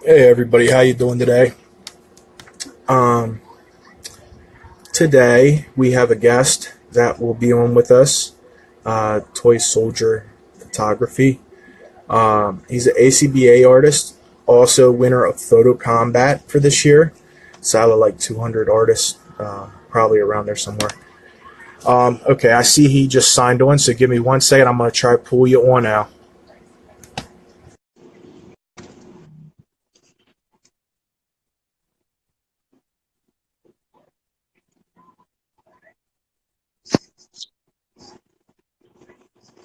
Hey everybody, how you doing today? Um, Today we have a guest that will be on with us, Toy Soldier Photography. He's an ACBA artist, also winner of Photo Combat for this year. So out of like 200 artists, probably around there somewhere. Okay, I see he just signed on, so give me 1 second. I'm gonna try to pull you on now.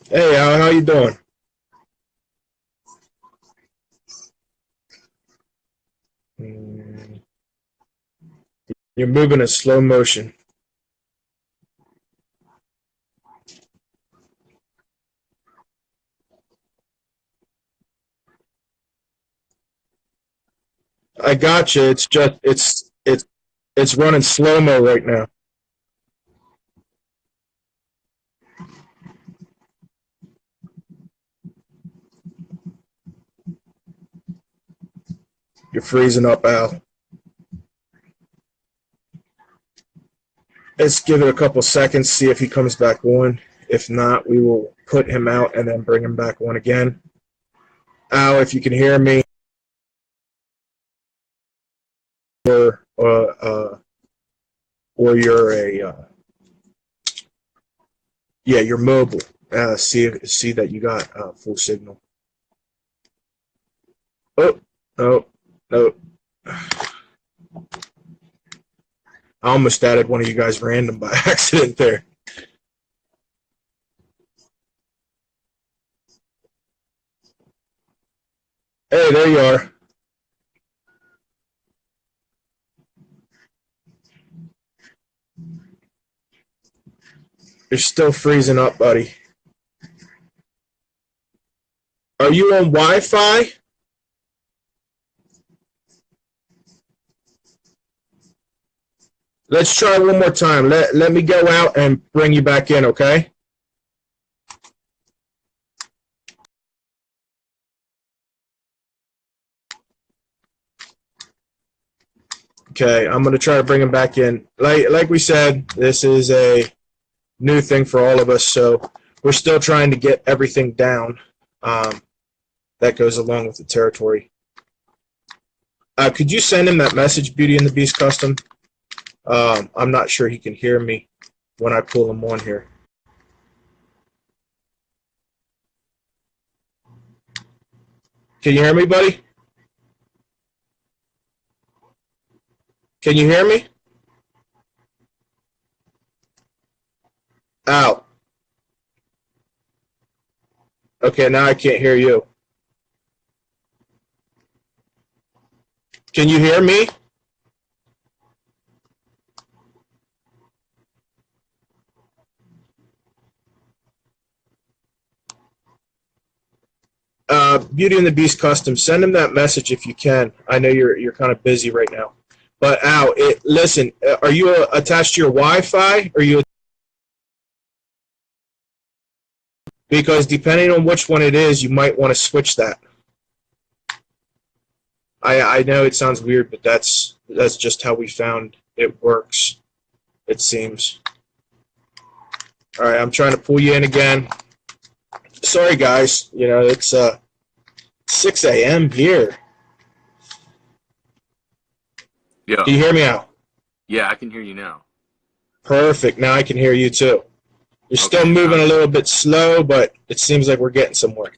Hey, Alan, how you doing? Mm, You're moving in slow motion. I got you. It's just it's running slow mo right now. You're freezing up, Al. Let's give it a couple seconds, see if he comes back on. If not, we will put him out and then bring him back on again. Al, if you can hear me, or or you're a yeah, you're mobile. See that you got full signal. Oh, no, no. I almost added one of you guys random by accident there. Hey, there you are. You're still freezing up, buddy. Are you on Wi-Fi? Let's try one more time. Let me go out and bring you back in, okay? Okay, I'm gonna try to bring him back in. Like we said, this is a new thing for all of us, so we're still trying to get everything down that goes along with the territory. Could you send him that message, Beauty and the Beast Custom? I'm not sure he can hear me when I pull him on here. Can you hear me, buddy? Can you hear me? Out. Okay, now I can't hear you. Can you hear me? Beauty and the Beast Custom, send him that message if you can. I know you're kind of busy right now. But Al, listen, are you attached to your Wi-Fi? Or you? Because depending on which one it is, you might want to switch that. I know it sounds weird, but that's just how we found it works. It seems. All right, I'm trying to pull you in again. Sorry, guys. You know it's 6 a.m. here. Yeah. Can you hear me out? Yeah, I can hear you now. Perfect. Now I can hear you too. You're still moving a little bit slow, but it seems like we're getting somewhere.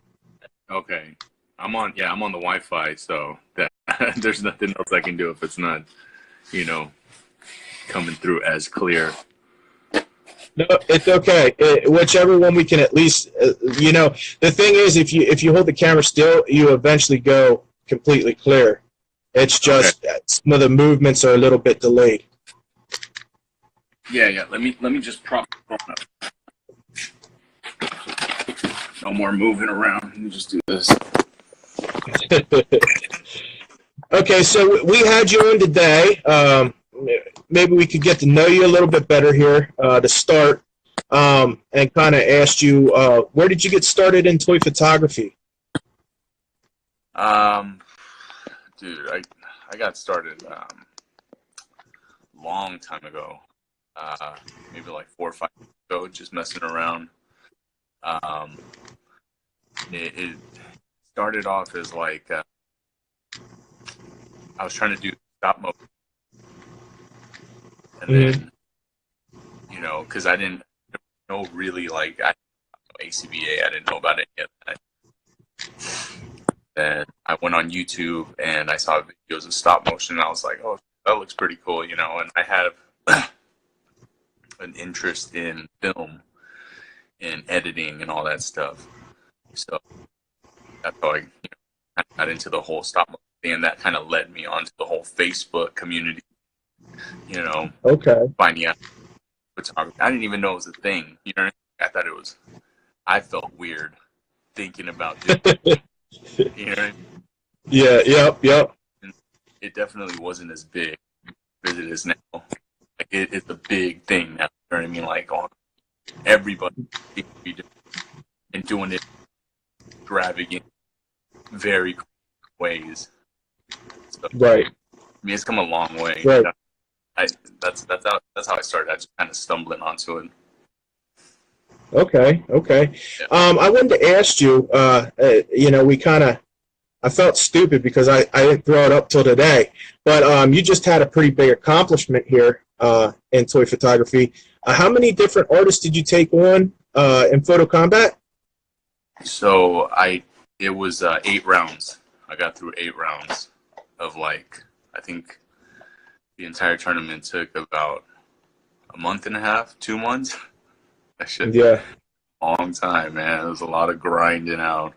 Okay. I'm on the Wi-Fi, so that there's nothing else I can do if it's not, coming through as clear. No, it's okay. Whichever one we can at least, the thing is, if you hold the camera still, you eventually go completely clear. It's just some of the movements are a little bit delayed. Yeah. Let me just prop up. No more moving around. Let me just do this. Okay, so we had you on today. Maybe we could get to know you a little bit better here to start, and kind of asked you, where did you get started in toy photography? Dude, I got started long time ago, maybe like 4 or 5 years ago, just messing around. Um, it started off as like I was trying to do stop motion, and Mm-hmm. then because I didn't know really like I ACBA, I didn't know about any of that. Then I went on YouTube and I saw videos of stop motion, and I was like, oh, that looks pretty cool, and I have an interest in film and editing and all that stuff. So that's how I got into the whole stop motion thing, and that kind of led me onto the whole Facebook community, Okay. finding out photography. I didn't even know it was a thing. I thought it was, I felt weird thinking about doing it. You know what I mean? Yeah. Yep. And it definitely wasn't as big as it is now. Like it's a big thing now. You know what I mean? Like everybody seems to be doing it extravagant, very cool ways. So, Right. I mean, it's come a long way. Right. That's how I started. I just kind of stumbling onto it. Okay. Yeah. I wanted to ask you. I felt stupid because I didn't throw it up till today, but you just had a pretty big accomplishment here in toy photography. How many different artists did you take on in Photo Combat? So it was 8 rounds. I got through 8 rounds of I think the entire tournament took about a month and a half, 2 months. That shit, Yeah. long time, man. It was a lot of grinding out.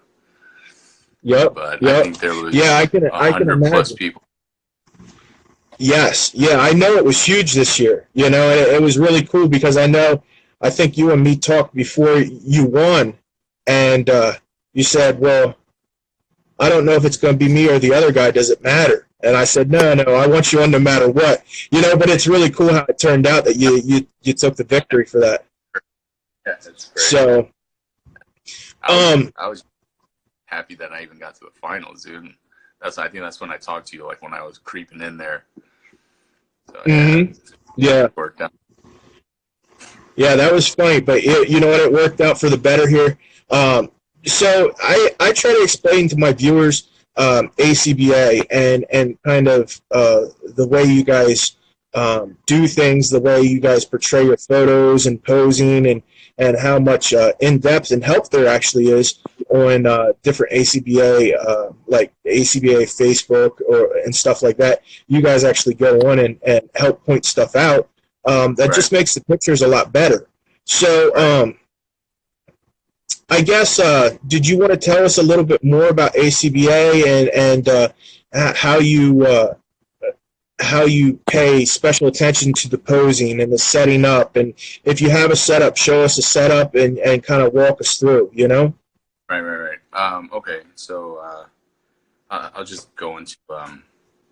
Yep. But Yep. I think there was I can 100 imagine. plus people. Yes. Yeah, I know it was huge this year. It was really cool because I think you and me talked before you won, and you said, well, I don't know if it's going to be me or the other guy. Does it matter? And I said, no, I want you on no matter what. But it's really cool how it turned out that you took the victory for that. Yeah, that's great. So, I was happy that I even got to the finals, dude. I think that's when I talked to you, like when I was creeping in there. So, yeah, it worked out. Yeah, that was funny, but you know what? It worked out for the better here. So I try to explain to my viewers ACBA and kind of the way you guys do things, the way you guys portray your photos and posing, and how much in-depth and help there actually is on different ACBA, like ACBA Facebook and stuff like that. You guys actually go on and help point stuff out. That just makes the pictures a lot better. So I guess, did you want to tell us a little bit more about ACBA and how you pay special attention to the posing and the setting up? And if you have a setup, show us a setup and kind of walk us through, Right. Okay, so I'll just go into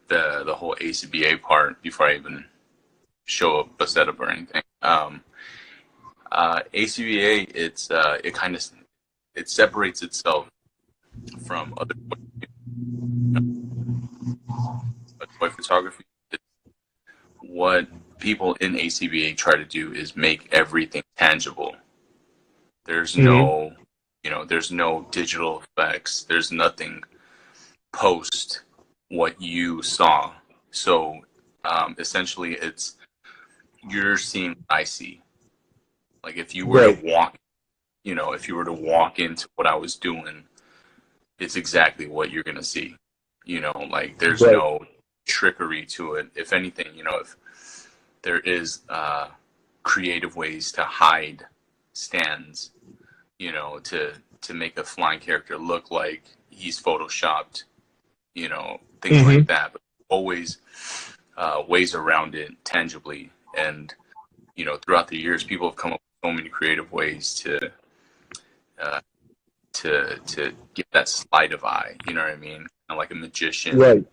the whole ACBA part before I even show up a setup or anything. ACBA, it separates itself from other toy photography. What people in ACBA try to do is make everything tangible. There's no, there's no digital effects. There's nothing post what you saw. So essentially, you're seeing what I see. Like if you were to walk, if you were to walk into what I was doing, it's exactly what you're gonna see. Like there's no trickery to it. If anything, if there is creative ways to hide stands, to make a flying character look like he's photoshopped, things like that. But always ways around it tangibly. And throughout the years, people have come up with so many creative ways to get that sleight of eye. You know what I mean? Kind of like a magician. Right.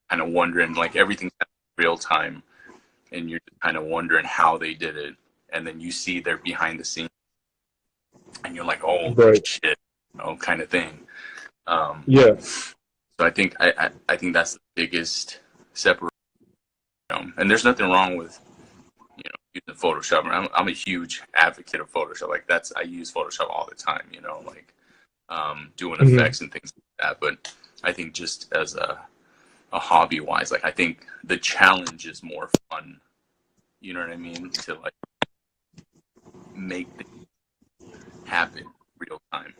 Kind of wondering, like everything's real time, and you're kind of wondering how they did it, and then you see their behind the scenes, and you're like, oh shit, kind of thing. So I think that's the biggest separation. And there's nothing wrong with using Photoshop. I'm a huge advocate of Photoshop. Like I use Photoshop all the time. Like doing Hmm. effects and things like that. But I think just as a hobby wise, like I think the challenge is more fun. You know what I mean? To like make things happen real time.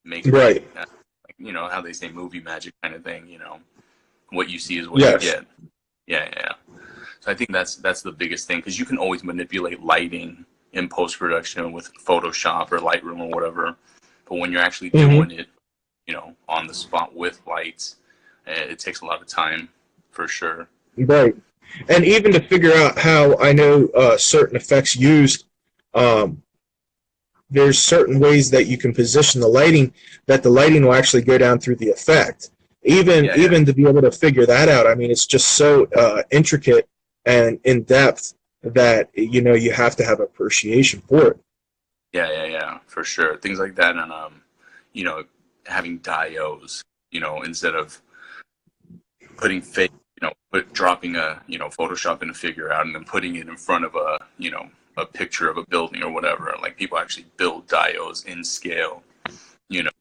Make like Right. how they say movie magic kind of thing. What you see is what you Yes. get. Yeah, yeah. So I think that's the biggest thing, because you can always manipulate lighting in post production with Photoshop or Lightroom or whatever. But when you're actually Hmm. doing it, on the spot with lights, it takes a lot of time for sure. Right. And even to figure out how I know certain effects used, um, there's certain ways that you can position the lighting that the lighting will actually go down through the effect. Even Yeah, yeah, even to be able to figure that out, I mean, it's just so intricate and in depth that you have to have appreciation for it. yeah, yeah, yeah, for sure. Things like that, and you know, having diodes, instead of putting fake, dropping a, Photoshop in a figure out and then putting it in front of a picture of a building or whatever. Like people actually build diodes in scale. You know,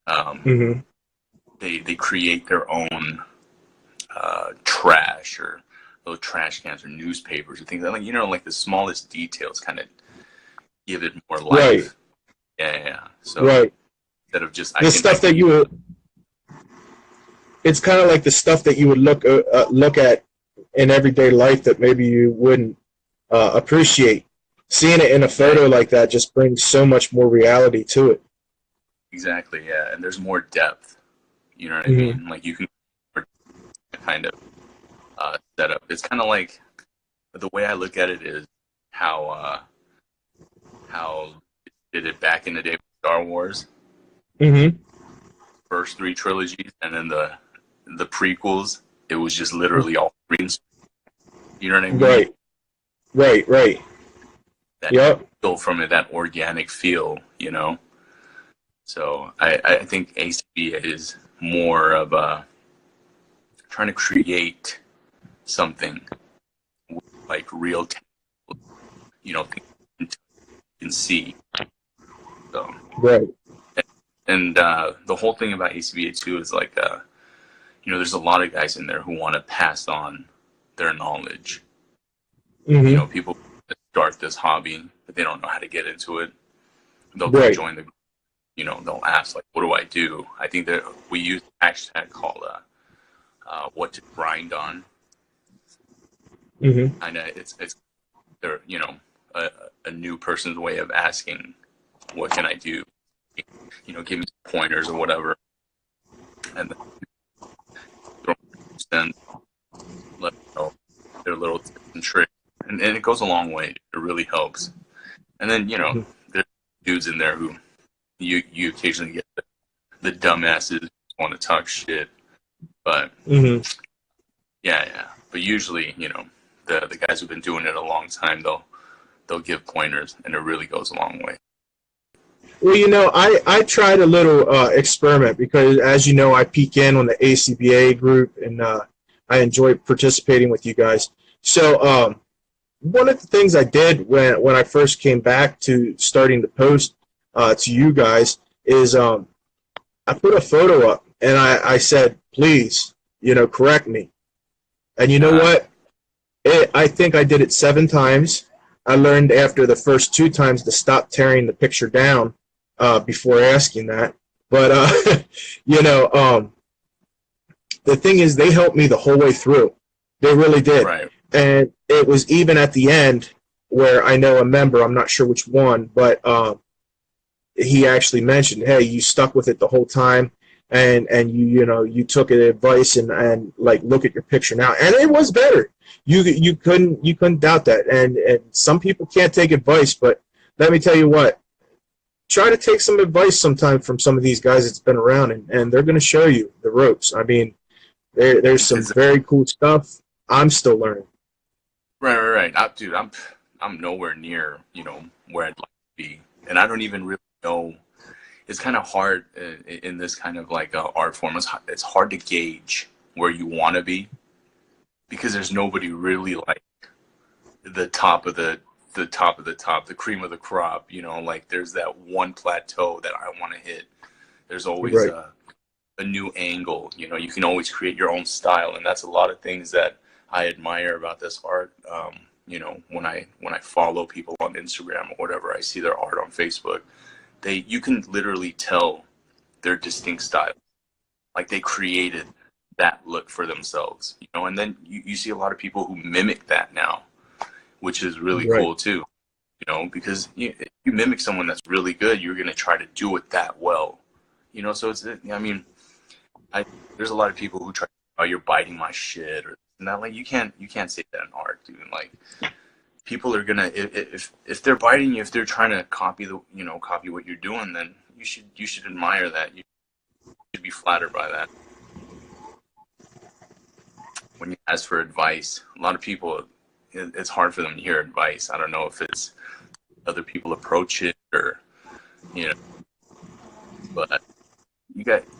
um, Hmm. they create their own trash, or those trash cans or newspapers or things like like the smallest details kind of give it more Right. life. Yeah, yeah, yeah. So Right. instead of just The I stuff can that you use. would, it's kind of like the stuff that you would look at in everyday life that maybe you wouldn't appreciate. Seeing it in a Yeah, photo like that just brings so much more reality to it. exactly. Yeah, and there's more depth. You know what I Hmm. mean? Like you can kind of setup. It's kind of like, the way I look at it is how they did it back in the day with Star Wars, Hmm. first three trilogies, and then the prequels. It was just literally all green. You know what I mean? Right. Right. Right. That Yep. feel from it, that organic feel. So I think ACBA is more of trying to create something like real, things you can see. So, Right. and the whole thing about ACBA too is like, there's a lot of guys in there who want to pass on their knowledge. Hmm. People start this hobby, but they don't know how to get into it. They'll come Right. join the, they'll ask like, "What do I do?" I think that we use a hashtag called "what to grind on," Hmm. and it's they're a, a new person's way of asking, "What can I do?" Give me pointers or whatever, and then let them know their little tips and tricks, and it goes a long way. It really helps. And then there's dudes in there who you occasionally get the dumbasses who want to talk shit, but Hmm. yeah, yeah. But usually, the guys who've been doing it a long time, they'll give pointers, and it really goes a long way. Well, I tried a little experiment because, as you know, I peek in on the ACBA group, and I enjoy participating with you guys. So, one of the things I did when I first came back to starting to post to you guys is I put a photo up and I said, please, correct me. And you know Uh, what? I think I did it 7 times. I learned after the first 2 times to stop tearing the picture down before asking that. But you know, the thing is, they helped me the whole way through. They really did, right. and it was even at the end where I know a member. I'm not sure which one, but he actually mentioned, "Hey, you stuck with it the whole time." And you took advice and like look at your picture now, and it was better. You couldn't doubt that. And some people can't take advice, but let me tell you what, try to take some advice sometime from some of these guys that's been around, and they're going to show you the ropes. I mean, there's some Because very cool stuff. I'm still learning. right. Dude, I'm nowhere near where I'd like to be, and I don't even really know it's kind of hard in this kind of like art form. It's hard to gauge where you want to be because there's nobody really like the top of the top of the top, the cream of the crop. You know, like there's that one plateau that I want to hit. There's always Right. a new angle. You know, you can always create your own style, and that's a lot of things that I admire about this art. You know, when I follow people on Instagram or whatever, I see their art on Facebook. You can literally tell their distinct style. Like they created that look for themselves, you know. And then you see a lot of people who mimic that now, which is really Right. cool too. You know, because if you mimic someone that's really good, you're gonna try to do it that well. You know, so I mean, there's a lot of people who try, oh, you're biting my shit or not. Like you can't say that in art, dude. Like people are gonna, if they're biting you, if they're trying to copy copy what you're doing, then you should admire that. You should be flattered by that. When you ask for advice, a lot of people, it's hard for them to hear advice. I don't know if it's other people approach it or, you know, but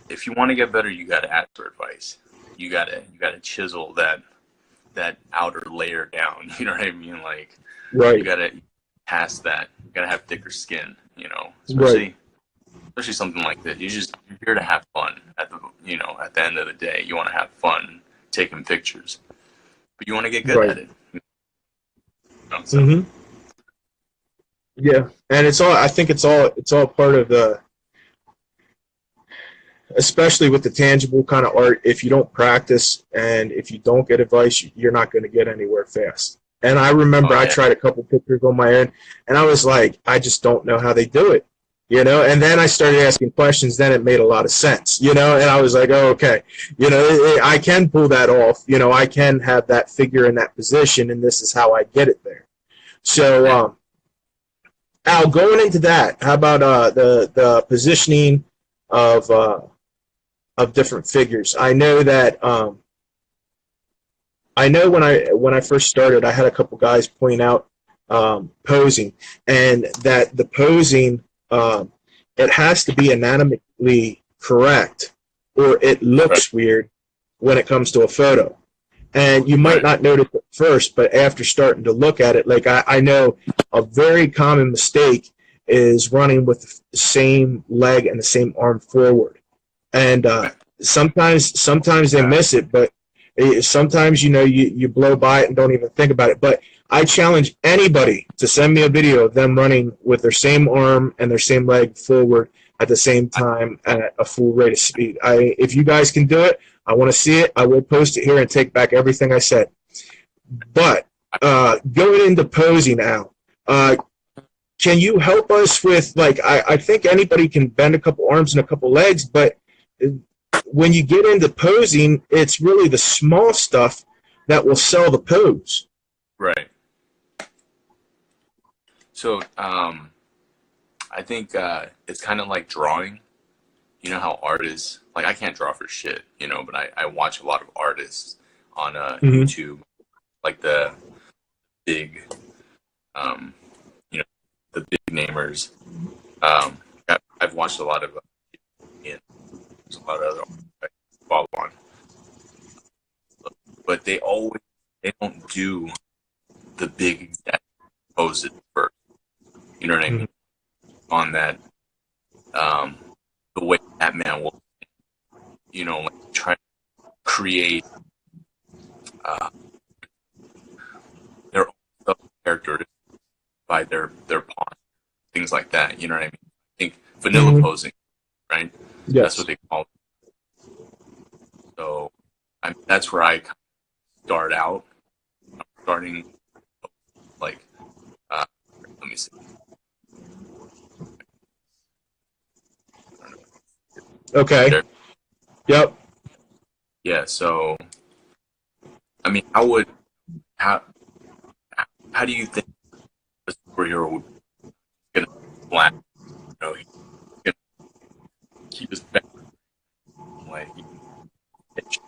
if you want to get better, you got to ask for advice. You got to chisel that outer layer down. You know what I mean? Like, Right. you got to pass that. You got to have thicker skin, you know, Right. especially something like this. You're here to have fun at the end of the day. You want to have fun taking pictures, but you want to get good Right. at it. You know, so. Mm-hmm. Yeah, and I think it's all part of the, especially with the tangible kind of art. If you don't practice and if you don't get advice, you're not going to get anywhere fast. And I remember Oh I yeah. tried a couple pictures on my own, and I was like, I just don't know how they do it, you know. And then I started asking questions. Then it made a lot of sense, you know. And I was like, oh, okay, you know, I can pull that off. You know, I can have that figure in that position, and this is how I get it there. So, Al, going into that, how about the positioning of different figures? I know that I know when I first started, I had a couple guys point out posing, and that the posing it has to be anatomically correct, or it Right. looks weird when it comes to a photo. And you might Right. not notice at first, but after starting to look at it, like I know a very common mistake is running with the same leg and the same arm forward. And Right. sometimes they miss it, but sometimes, you know, you blow by it and don't even think about it. But I challenge anybody to send me a video of them running with their same arm and their same leg forward at the same time at a full rate of speed. If you guys can do it, I want to see it. I will post it here and take back everything I said. But going into posing now, can you help us with, like, I think anybody can bend a couple arms and a couple legs, but when you get into posing, it's really the small stuff that will sell the pose. Right. So I think it's kind of like drawing. You know how artists, like I can't draw for shit, you know, but I watch a lot of artists on YouTube, like the big, you know, the big namers. I've watched a lot of, and there's a lot of other artists I follow on, but they don't do the big exact poses first. You know what I mean? On that, the way that man will, you know, like try to create their own characteristics by their posture, things like that. You know what I mean? I think vanilla posing, right? Yes. That's what they call it. So that's where I start out. I'm starting like, let me see. Okay. There. Yep. Yeah. So, I mean, how do you think a superhero would gonna black? You know, he's gonna keep his back, like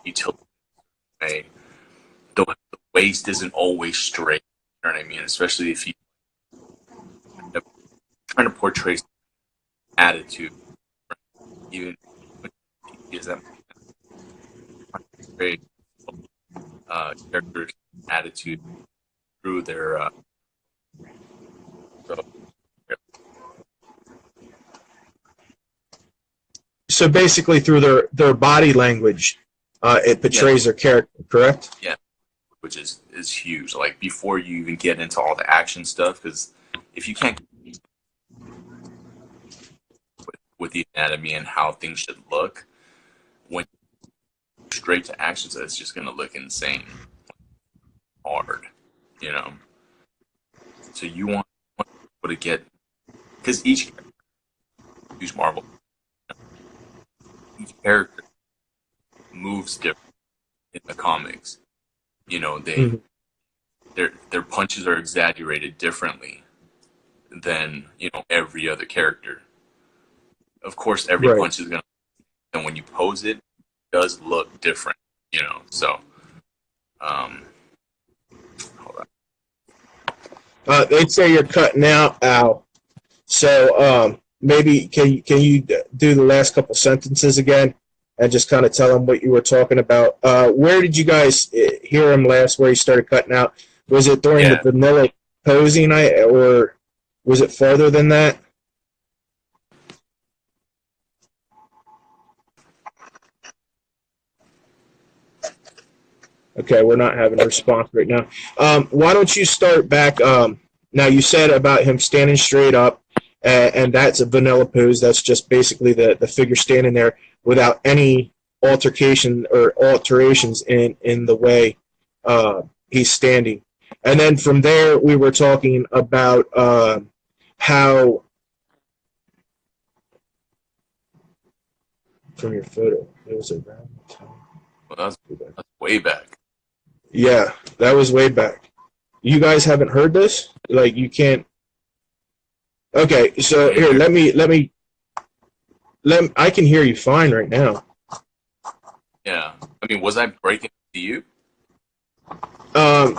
he tilts way. The waist isn't always straight. You know what I mean? Especially if he's trying to portray attitude. even is that very characters' attitude through their so, So basically, through their body language, it portrays their character. Correct? yeah, which is huge. Like before you even get into all the action stuff, because if you can't with the anatomy and how things should look, when straight to action, so it's just gonna look insane hard, you know. So you want people to get because each Marvel, each character moves different in the comics. You know, their punches are exaggerated differently than every other character. Of course, every Right. punch is gonna, and when you pose it, it does look different. So hold on. They'd say you're cutting out, Al. So maybe can you do the last couple sentences again and just kind of tell them what you were talking about? Where did you guys hear him last? Where he started cutting out? Was it during the vanilla posing, or was it farther than that? Okay, we're not having a response right now. Why don't you start back? Now, you said about him standing straight up, and that's a vanilla pose. That's just basically the figure standing there without any altercation or alterations in the way he's standing. And then from there, we were talking about how, from your photo, it was around the time. Well, that's way back. Yeah, that was way back. You guys haven't heard this? Like, you can't. Okay, so here, let me. I can hear you fine right now. Yeah, I mean, was I breaking to you?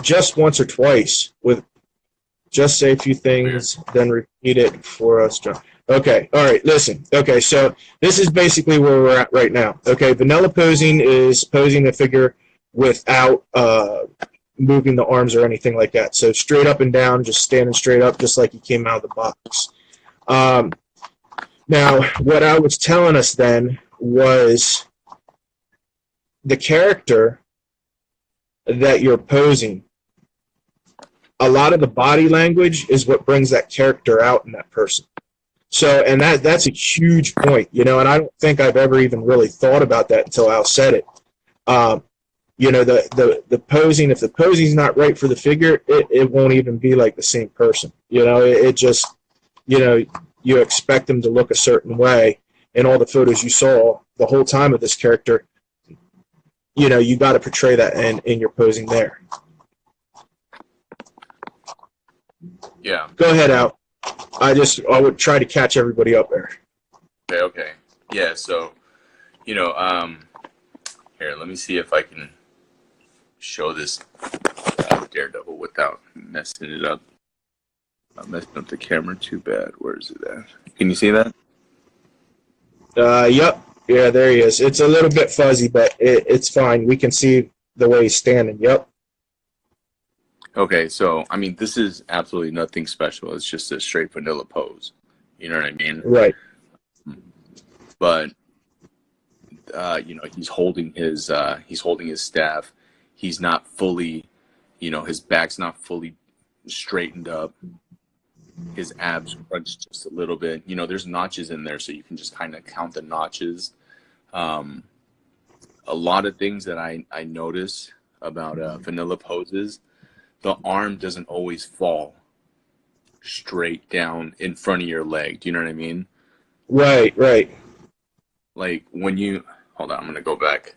Just once or twice. With just say a few things, then repeat it for us, John. Okay, all right, listen. Okay, so this is basically where we're at right now. Okay, vanilla posing is posing the figure without moving the arms or anything like that. So straight up and down, just standing straight up, just like he came out of the box. Now, what I was telling us then was the character that you're posing, a lot of the body language is what brings that character out in that person. So, and that's a huge point, and I don't think I've ever even really thought about that until Al said it. The posing, if the posing's not right for the figure, it won't even be like the same person. It just, you expect them to look a certain way. In all the photos you saw the whole time of this character, you got to portray that in your posing there. Yeah. Go ahead, Al. I would try to catch everybody up there. Okay. Yeah, so, here, let me see if I can show this Daredevil without messing it up. I'm messing up the camera too bad. Where is it at? Can you see that? Yep. Yeah, there he is. It's a little bit fuzzy, but it's fine. We can see the way he's standing. Yep. Okay, so, I mean, this is absolutely nothing special. It's just a straight vanilla pose. You know what I mean? Right. But, he's holding his staff. He's not fully, his back's not fully straightened up. His abs crunched just a little bit. There's notches in there, so you can just kind of count the notches. A lot of things that I notice about vanilla poses, the arm doesn't always fall straight down in front of your leg. Do you know what I mean? Right. Like when you, hold on, I'm going to go back.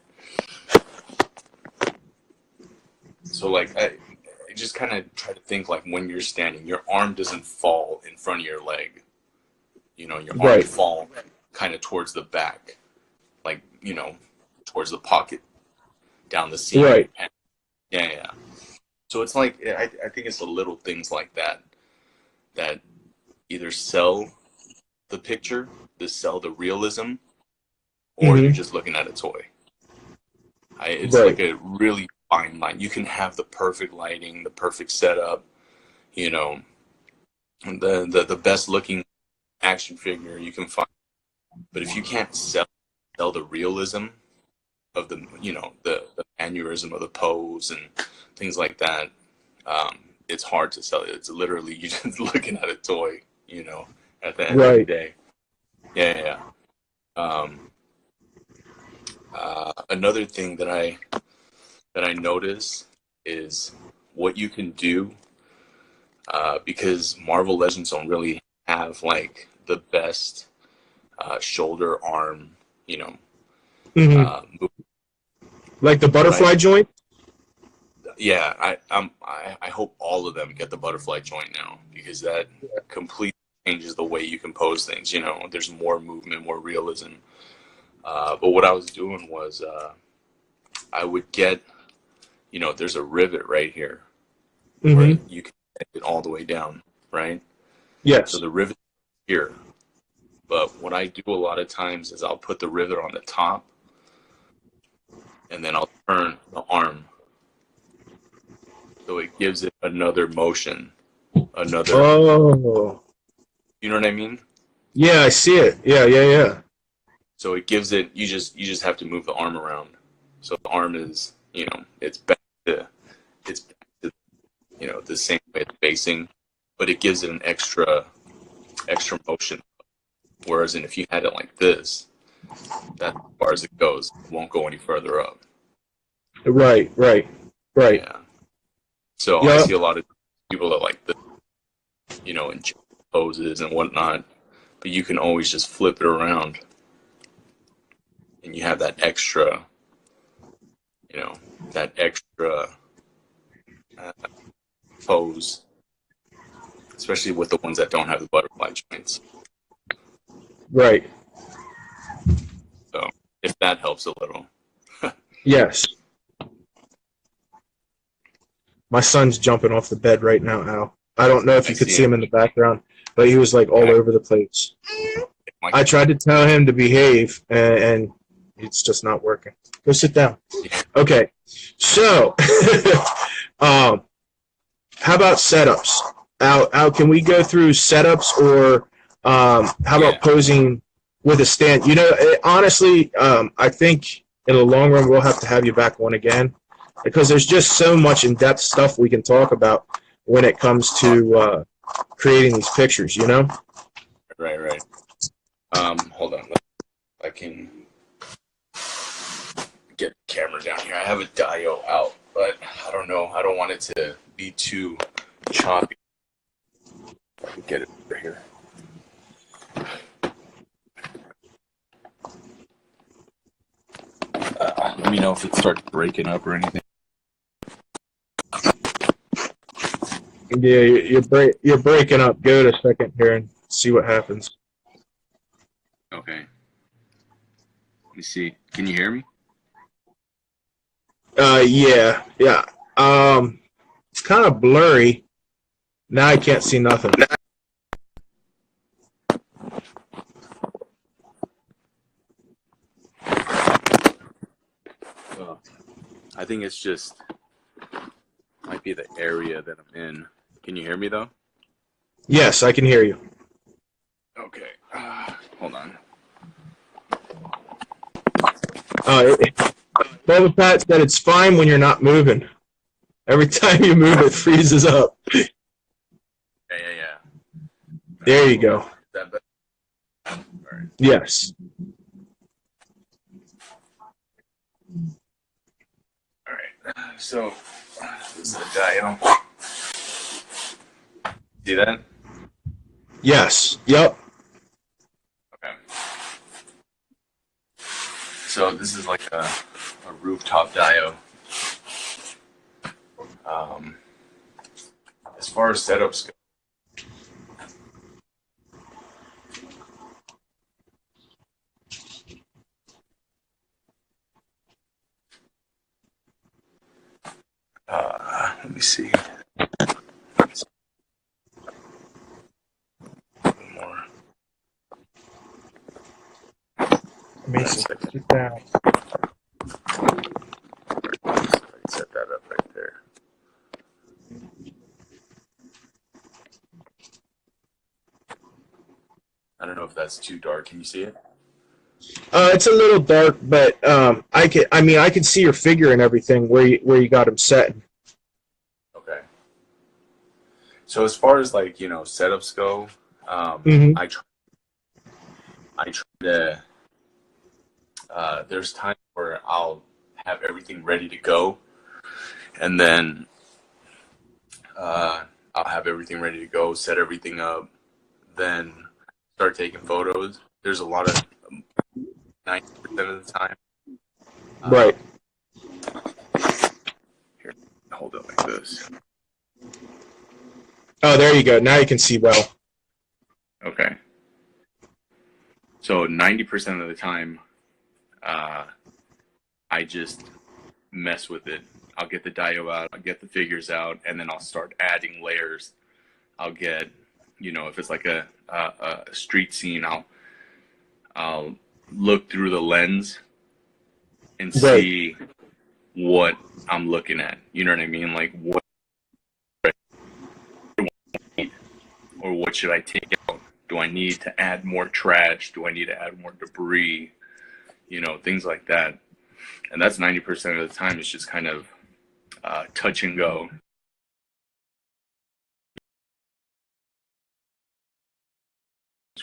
So like, I just kind of try to think like when you're standing, your arm doesn't fall in front of your leg. Your arm fall kind of towards the back, like, towards the pocket, down the seam. Right. Yeah. So it's like, I think it's the little things like that either sell the picture, sell the realism, or you're just looking at a toy. It's Right. like a really fine line. You can have the perfect lighting, the perfect setup, you know, the best looking action figure you can find. But if you can't sell the realism of the, the aneurysm of the pose and things like that, it's hard to sell it. It's literally you just looking at a toy, at the end of the Right. day. Yeah. Another thing that I notice is what you can do, because Marvel Legends don't really have like the best shoulder arm, move. Like the butterfly joint. Yeah, I hope all of them get the butterfly joint now, because that completely changes the way you can pose things. There's more movement, more realism. But what I was doing was I would get, there's a rivet right here where you can get it all the way down, right? Yes. So the rivet here. But what I do a lot of times is I'll put the rivet on the top, and then I'll turn the arm. So it gives it another motion, Oh. you know what I mean? Yeah, I see it. Yeah. So it gives it, you just have to move the arm around. So the arm is, it's back to, the same way it's facing, but it gives it an extra motion. Whereas if you had it like this, that's as far as it goes. It won't go any further up. Right. Yeah. So I Yep. see a lot of people that like this, in poses and whatnot, but you can always just flip it around, and you have that extra, pose, especially with the ones that don't have the butterfly joints. Right. So if that helps a little. Yes. My son's jumping off the bed right now, Al. I don't know if you could see him in the background, but he was like all over the place. I tried to tell him to behave, and it's just not working. Go sit down. Okay. So, how about setups? Al, can we go through setups, or how about posing with a stand? Honestly, I think in the long run we'll have to have you back on again, because there's just so much in-depth stuff we can talk about when it comes to creating these pictures, Right. Hold on. I can get the camera down here. I have a dio out, but I don't know. I don't want it to be too choppy. I can get it over here. Let me know if it starts breaking up or anything. Yeah, you're breaking up. Go to a second here and see what happens. Okay. Let me see. Can you hear me? Yeah. It's kind of blurry. Now I can't see nothing. I think it's just might be the area that I'm in. Can you hear me though? Yes, I can hear you. Okay. Hold on. Boba Pat said it's fine when you're not moving. Every time you move, it freezes up. Yeah. There you go. Is that better? All right. Yes. All right. So this is the dio. See that? Yes. Yep. Okay. So this is like a rooftop dio. As far as setups go, let me see. More. Amazing. if that's too dark. Can you see it? It's a little dark, but I can see your figure and everything where you got him set. Okay. So as far as like, setups go, Mm-hmm. I try to, there's times where I'll have everything ready to go, and then I'll have everything ready to go, set everything up, then start taking photos. There's a lot of 90% of the time. Right. Here, hold it like this. Oh, there you go. Now you can see well. Okay. So 90% of the time, I just mess with it. I'll get the diode out, I'll get the figures out, and then I'll start adding layers. I'll get, if it's like a street scene, I'll look through the lens and Right. see what I'm looking at. You know what I mean? Like what or what should I take out? Do I need to add more trash? Do I need to add more debris? Things like that. And that's 90% of the time. It's just kind of touch and go.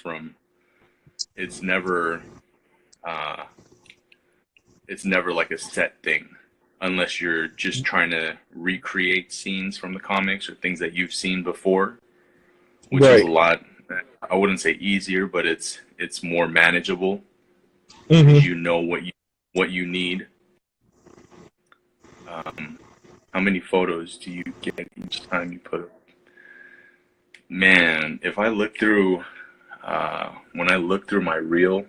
From it's never like a set thing, unless you're just trying to recreate scenes from the comics or things that you've seen before, which is a Right. lot. I wouldn't say easier, but it's more manageable Mm-hmm. because you know what you need. How many photos do you get each time you put it? Man, if I look through, when I look through my reel,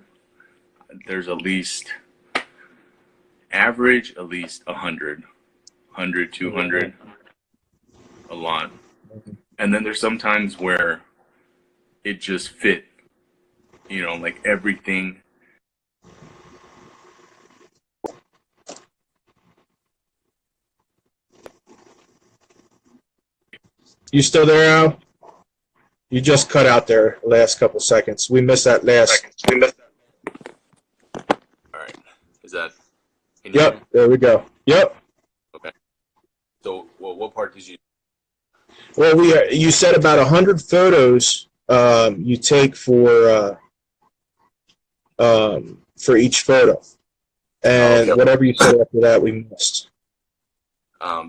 there's at least 100, 200, a lot. And then there's sometimes where it just fit, like everything. You still there, Al? You just cut out there last couple seconds. We missed that last. All right. Is that? Can you hear me? Yep. There we go. Yep. Okay. So, what part did you? Well, you said about 100 photos you take for each photo, Oh, and okay. whatever you said after that, we missed.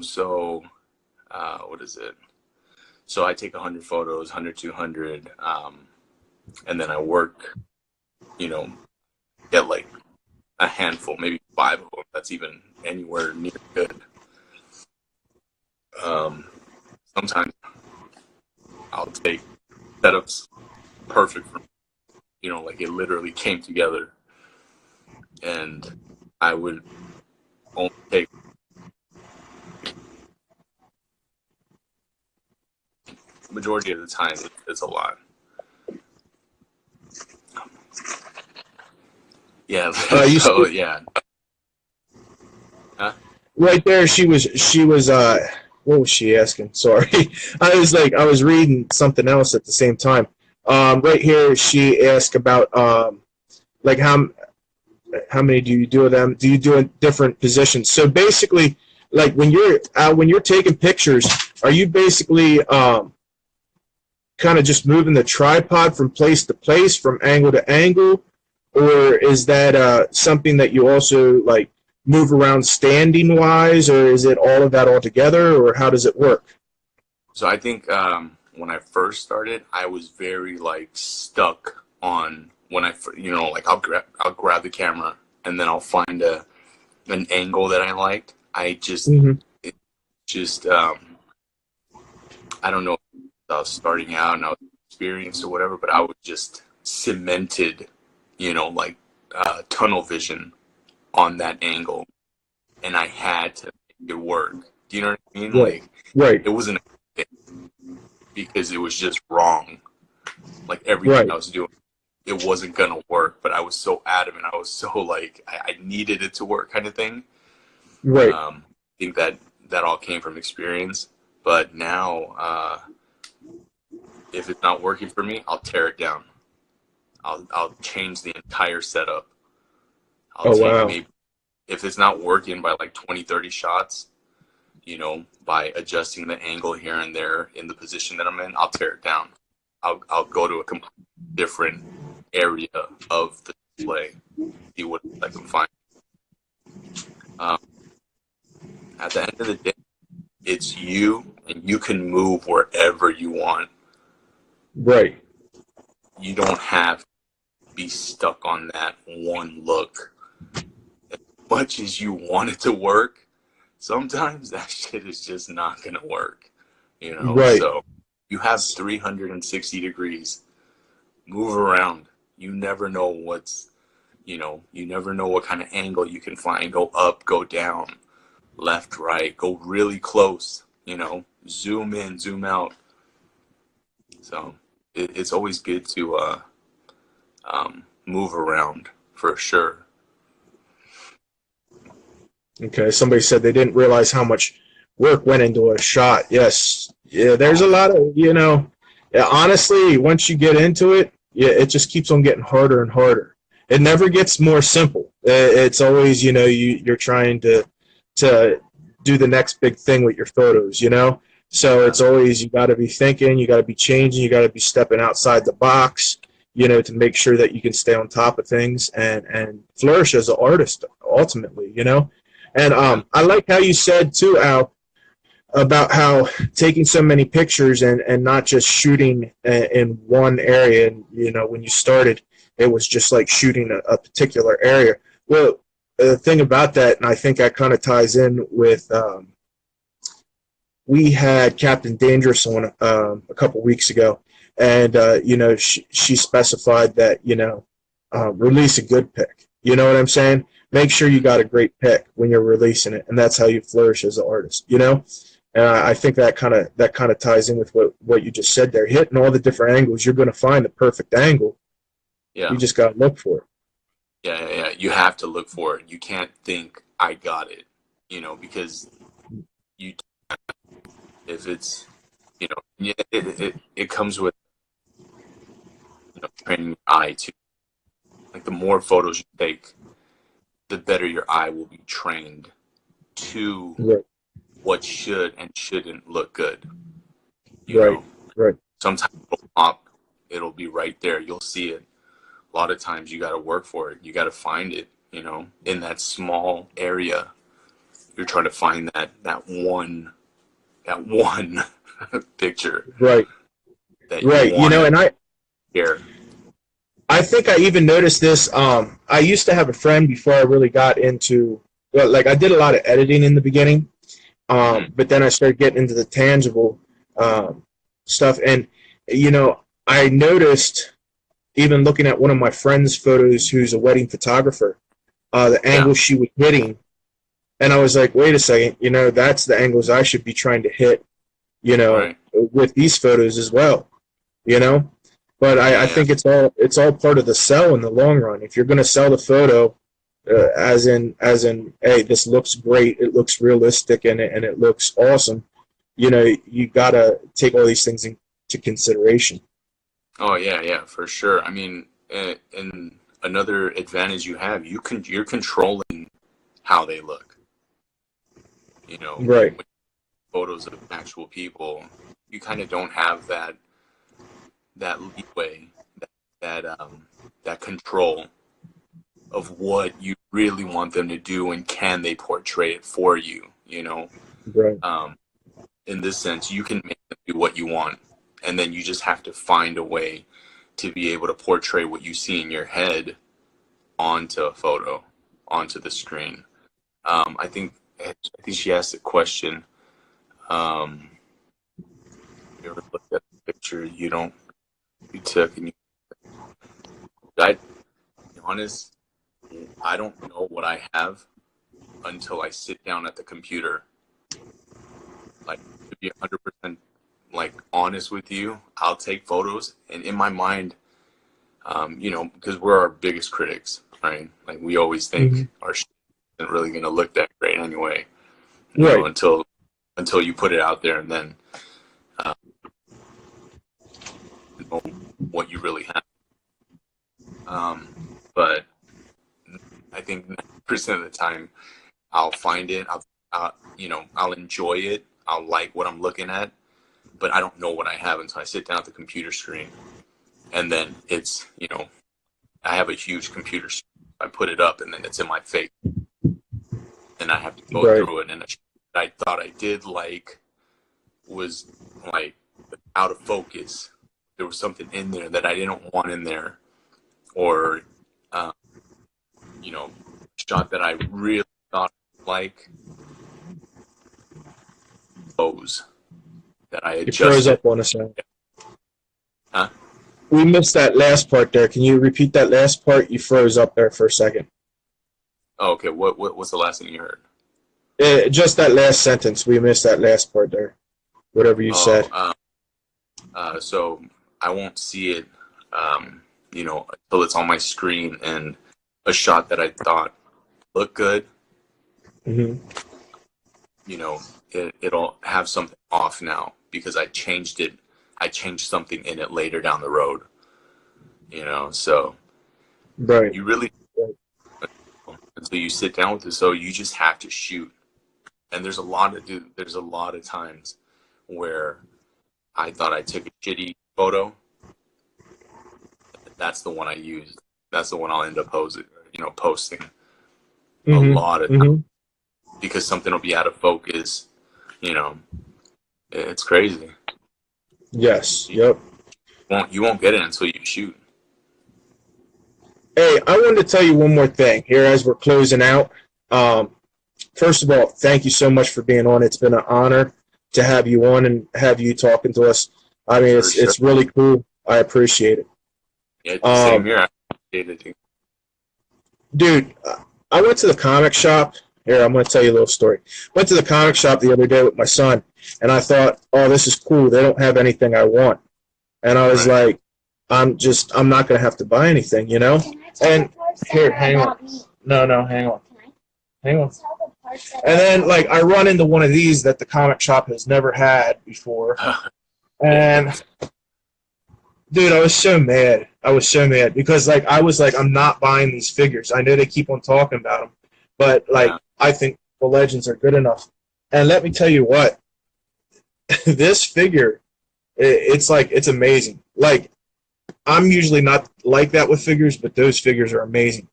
So, what is it? So I take 100 photos, 100, 200, and then I work, get like a handful, maybe 5 of them. That's even anywhere near good. Sometimes I'll take setups perfect for me, like it literally came together, and I would only take majority of the time. It's a lot. Yeah. So yeah. Huh? Right there, she was. What was she asking? Sorry, I was reading something else at the same time. Right here, she asked about like how many do you do of them? Do you do in different positions? So basically, like when you're taking pictures, are you basically kind of just moving the tripod from place to place, from angle to angle, or is that something that you also like move around standing wise, or is it all of that all together, or how does it work? So I think when I first started, I was very like stuck on when like I'll grab the camera and then I'll find an angle that I liked. I just Mm-hmm. it just I don't know if I was starting out and I was experienced or whatever, but I was just cemented, like tunnel vision on that angle, and I had to make it work. Do you know what I mean? Right. Like Right. it wasn't because it was just wrong. Like everything Right. I was doing, it wasn't gonna work. But I was so adamant. I was so like I needed it to work, kind of thing. Right. I think that all came from experience. But now, if it's not working for me, I'll tear it down. I'll change the entire setup. I'll Oh take wow. maybe, if it's not working by like 20, 30 shots, by adjusting the angle here and there in the position that I'm in, I'll tear it down. I'll go to a completely different area of the display, see what I can find. Um, at the end of the day, it's you, and you can move wherever you want. Right. You don't have to be stuck on that one look. As much as you want it to work, sometimes that shit is just not going to work, Right. So you have 360 degrees. Move around. You never know you never know what kind of angle you can find. Go up, go down, left, right, go really close, zoom in, zoom out. So it's always good to move around for sure. Okay. Somebody said they didn't realize how much work went into a shot. Yes. Yeah. There's a Oh, lot of yeah, honestly, once you get into it, yeah, it just keeps on getting harder and harder. It never gets more simple. It's always you're trying to do the next big thing with your photos. So yeah. it's always you got to be thinking, you got to be changing, you got to be stepping outside the box. To make sure that you can stay on top of things and flourish as an artist ultimately. And Yeah. I like how you said too, Al, about how taking so many pictures and not just shooting in one area. And when you started, it was just like shooting a particular area. Well, the thing about that, and I think that kind of ties in with we had Captain Dangerous on a couple weeks ago, and she specified that release a good pick. You know what I'm saying? Make sure you got a great pick when you're releasing it, and that's how you flourish as an artist. And I think that kind of ties in with what you just said there. Hitting all the different angles, you're going to find the perfect angle. Yeah. You just got to look for it. Yeah. You have to look for it. You can't think I got it, because you if it's yeah, it comes with training your eye too. Like the more photos you take, the better your eye will be trained to Right, what should and shouldn't look good. You right, know, right, sometimes it'll pop, it'll be right there. You'll see it. A lot of times you got to work for it. You got to find it. In that small area, you're trying to find that one picture right, that you right. want to And share. I think I even noticed this. I used to have a friend before I really got into, well, like I did a lot of editing in the beginning, Hmm. but then I started getting into the tangible stuff. And, I noticed, even looking at one of my friend's photos who's a wedding photographer, the Yeah, angle she was hitting. And I was like, wait a second, that's the angles I should be trying to hit, right. with these photos as well, you know? But I Yeah, think it's all part of the sell in the long run. If you're going to sell the photo, as in, hey, this looks great, it looks realistic, and it looks awesome. You gotta take all these things into consideration. oh yeah, for sure. I mean, and another advantage you have, you're controlling how they look. Right, With photos of actual people, you kind of don't have that leeway, that control of what you really want them to do and can they portray it for you. right, Um, in this sense, you can make them do what you want, and then you just have to find a way to be able to portray what you see in your head onto a photo, onto the screen. I think she asked a question. Um, you ever looked at the picture you took and I, to be honest, I don't know what I have until I sit down at the computer. Like, to be 100% like honest with you, I'll take photos, and in my mind, because we're our biggest critics, right? Like we always hmm think our shit isn't really gonna look that great anyway, right, until you put it out there, and then uh, you know what you really have. But I think 90% of the time I'll find it. I'll enjoy it. I'll like what I'm looking at, but I don't know what I have until I sit down at the computer screen. And then it's, I have a huge computer screen. I put it up and then it's in my face. And I have to go through it. And I thought I did like was like out of focus. There was something in there that I didn't want in there. Or, shot that I really thought like pose that I adjusted. You froze up on us now. Huh? We missed that last part there. Can you repeat that last part? You froze up there for a second. Oh, okay. What's the last thing you heard? Just that last sentence. We missed that last part there. Whatever you said. So I won't see it, until it's on my screen, and a shot that I thought looked good. Mm-hmm. It'll have something off now because I changed it. I changed something in it later down the road. So right. You really, until you sit down with it, so you just have to shoot. And there's a lot of times where I thought I took a shitty photo. That's the one I used. That's the one I'll end up posting. Mm-hmm. A lot of times because something will be out of focus. It's crazy. Yes. Yep. You won't get it until you shoot. Hey, I wanted to tell you one more thing here as we're closing out. First of all, thank you so much for being on. It's been an honor to have you on and have you talking to us. I mean, it's really cool. I appreciate it. Yeah, same here. I appreciate it. Dude, I went to the comic shop. Here, I'm going to tell you a little story. Went to the comic shop the other day with my son, and I thought, oh, this is cool. They don't have anything I want. And I was like, I'm not going to have to buy anything, And here, hang on. No, hang on. Hang on. And then, I run into one of these that the comic shop has never had before. And, dude, I was so mad. Because, I was like, I'm not buying these figures. I know they keep on talking about them. But, I think the Legends are good enough. And let me tell you what. This figure, it's amazing. I'm usually not like that with figures, but those figures are amazing.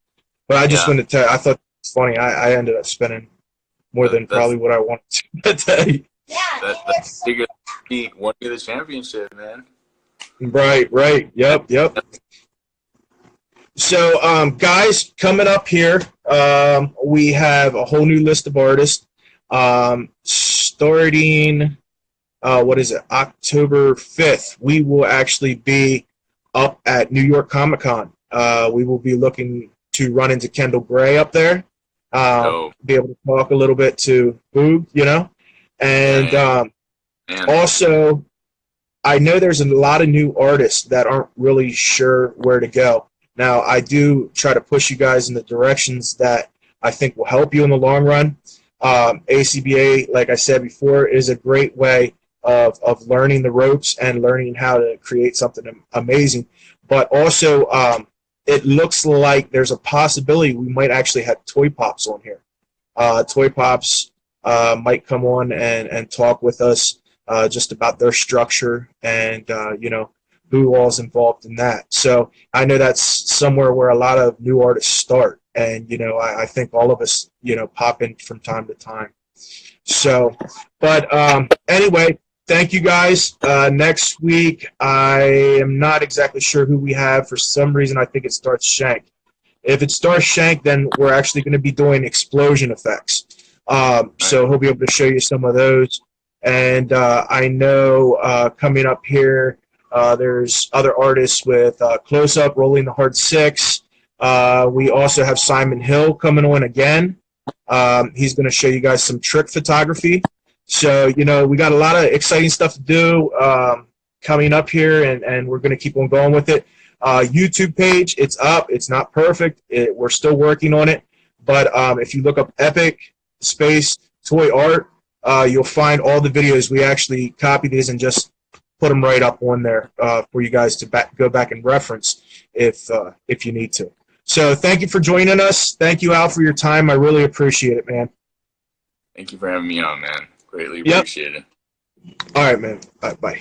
But I just wanted to tell you, I thought it was funny. I ended up spending more than probably what I wanted to tell you. Yeah, that's figure won you the championship, man. Right. Yep. So, guys, coming up here, we have a whole new list of artists. Starting, October 5th, we will actually be up at New York Comic Con. We will be looking to run into Kendall Gray up there. Be able to talk a little bit to Boog, And also, I know there's a lot of new artists that aren't really sure where to go. Now, I do try to push you guys in the directions that I think will help you in the long run. ACBA, like I said before, is a great way of learning the ropes and learning how to create something amazing. But also, it looks like there's a possibility we might actually have Toy Pops on here. Toy Pops might come on and talk with us just about their structure and, who all's involved in that. So I know that's somewhere where a lot of new artists start. And, I think all of us, pop in from time to time. So, but anyway, thank you guys. Next week, I am not exactly sure who we have. For some reason, I think it starts Shank. If it starts Shank, then we're actually going to be doing explosion effects. So he'll be able to show you some of those. And I know coming up here, there's other artists with Close Up, Rolling the Hard 6. We also have Simon Hill coming on again. He's going to show you guys some trick photography. So, we got a lot of exciting stuff to do coming up here, and we're going to keep on going with it. YouTube page, it's up. It's not perfect. We're still working on it. But if you look up Epic Space Toy Art, you'll find all the videos. We actually copy these and just put them right up on there for you guys to go back and reference if you need to. So thank you for joining us. Thank you, Al, for your time. I really appreciate it, man. Thank you for having me on, man. Greatly appreciate it. All right, man. Bye.